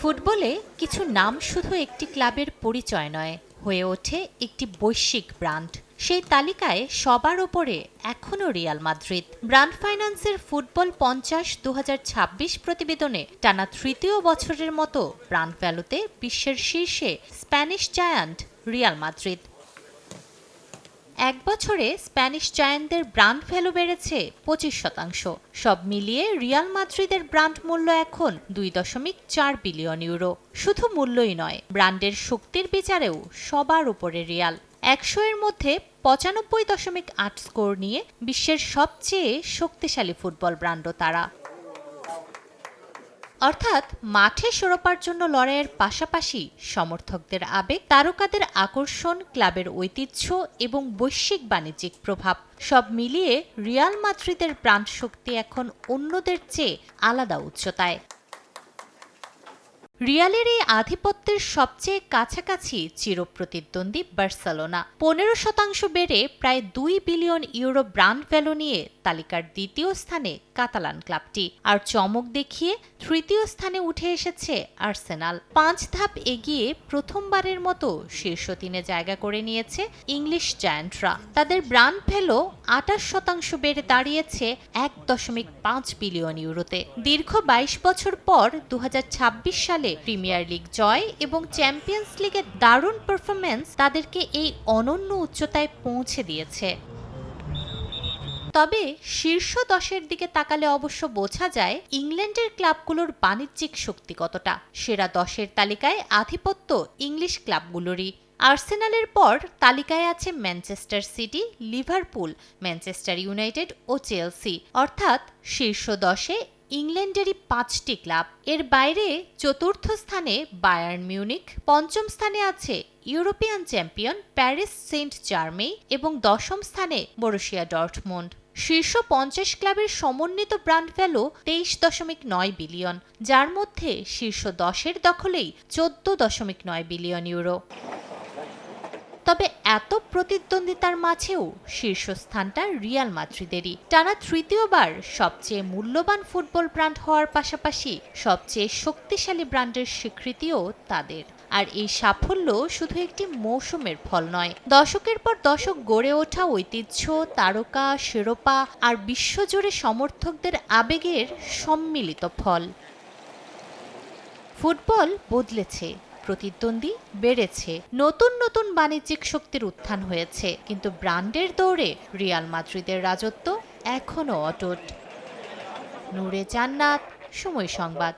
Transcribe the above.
ফুটবলে কিছু নাম শুধু একটি ক্লাবের পরিচয় নয়, হয়ে ওঠে একটি বৈশ্বিক ব্র্যান্ড। সেই তালিকায় সবার ওপরে এখনও রিয়াল মাদ্রিদ। ব্র্যান্ড ফাইন্যান্সের ফুটবল 50 প্রতিবেদনে টানা তৃতীয় বছরের মতো ব্র্যান্ড ভ্যালুতে বিশ্বের শীর্ষে স্প্যানিশ জায়ান্ট রিয়াল মাদ্রিদ। এক বছরে স্প্যানিশ জায়ান্টদের ব্র্যান্ড ভ্যালু বেড়েছে 25%। সব মিলিয়ে রিয়াল মাদ্রিদের ব্র্যান্ড মূল্য এখন 2.4 বিলিয়ন ইউরো। শুধু মূল্যই নয়, ব্র্যান্ডের শক্তির বিচারেও সবার উপরে রিয়াল। 100 এর মধ্যে 95.8 স্কোর নিয়ে বিশ্বের সবচেয়ে শক্তিশালী ফুটবল ব্র্যান্ডও তারা। অর্থাৎ মাঠে শিরোপার জন্য লড়াইয়ের পাশাপাশি সমর্থকদের আবেগ, তারকাদের আকর্ষণ, ক্লাবের ঐতিহ্য এবং বৈশ্বিক বাণিজ্যিক প্রভাব সব মিলিয়ে রিয়াল মাদ্রিদের ব্র্যান্ড শক্তি এখন অন্যদের চেয়ে আলাদা উচ্চতায়। রিয়ালের এই আধিপত্যের সবচেয়ে কাছাকাছি চিরপ্রতিদ্বন্দ্বী বার্সেলোনা। 15% বেড়ে প্রায় 2 বিলিয়ন ইউরো ব্র্যান্ড ভ্যালু নিয়ে তালিকার দ্বিতীয় স্থানে কাতালান ক্লাবটি। আর চমক দেখিয়ে তৃতীয় স্থানে উঠে এসেছে আর্সেনাল। 5 ধাপ এগিয়ে প্রথমবারের মতো শীর্ষ 3-এ জায়গা করে নিয়েছে ইংলিশ জায়ান্টরা। তাদের ব্র্যান্ড ভ্যালু 28% বেড়ে দাঁড়িয়েছে 1.5 বিলিয়ন ইউরোতে। দীর্ঘ 22 বছর পর 2026 সালে প্রিমিয়ার লিগ জয় এবং চ্যাম্পিয়ন্স লিগের দারুণ পারফরম্যান্স তাদেরকে এই অনন্য উচ্চতায় পৌঁছে দিয়েছে। তবে শীর্ষ 10-এর দিকে তাকালে অবশ্য বোঝা যায় ইংল্যান্ডের ক্লাবগুলোর বাণিজ্যিক শক্তি কতটা। সেরা 10-এর তালিকায় আধিপত্য ইংলিশ ক্লাবগুলোরই। আর্সেনালের পর তালিকায় আছে Manchester City, Liverpool, Manchester United ও চেলসি। অর্থাৎ শীর্ষ 10-এ ইংল্যান্ডেরই 5টি ক্লাব। এর বাইরে চতুর্থ স্থানে বায়ার্ন মিউনিখ, পঞ্চম স্থানে আছে European champion Paris Saint Germain এবং 10ম স্থানে বরুসিয়া ডর্টমুন্ড। শীর্ষ 50 ক্লাবের সমন্বিত ব্র্যান্ড ভ্যালু 23.9 বিলিয়ন, যার মধ্যে শীর্ষ 10-এর দখলেই 14.9 বিলিয়ন ইউরো। তবে এত প্রতিদ্বন্দ্বিতার মাঝেও শীর্ষস্থানটা রিয়াল মাদ্রিদেরই। টানা তৃতীয়বার সবচেয়ে মূল্যবান ফুটবল ব্র্যান্ড হওয়ার পাশাপাশি সবচেয়ে শক্তিশালী ব্র্যান্ডের স্বীকৃতিও তাদের। আর এই সাফল্য শুধু একটি মৌসুমের ফল নয়, দশকের পর দশক গড়ে ওঠা ঐতিহ্য, তারকা, শিরোপা আর বিশ্বজুড়ে সমর্থকদের আবেগের সম্মিলিত ফল। ফুটবল বদলেছে, প্রতিদ্বন্দ্বী বেড়েছে, নতুন নতুন বাণিজ্যিক শক্তির উত্থান হয়েছে, কিন্তু ব্র্যান্ডের দৌড়ে রিয়াল মাদ্রিদের রাজত্ব এখনও অটুট। নূরে জান্নাত, সময় সংবাদ।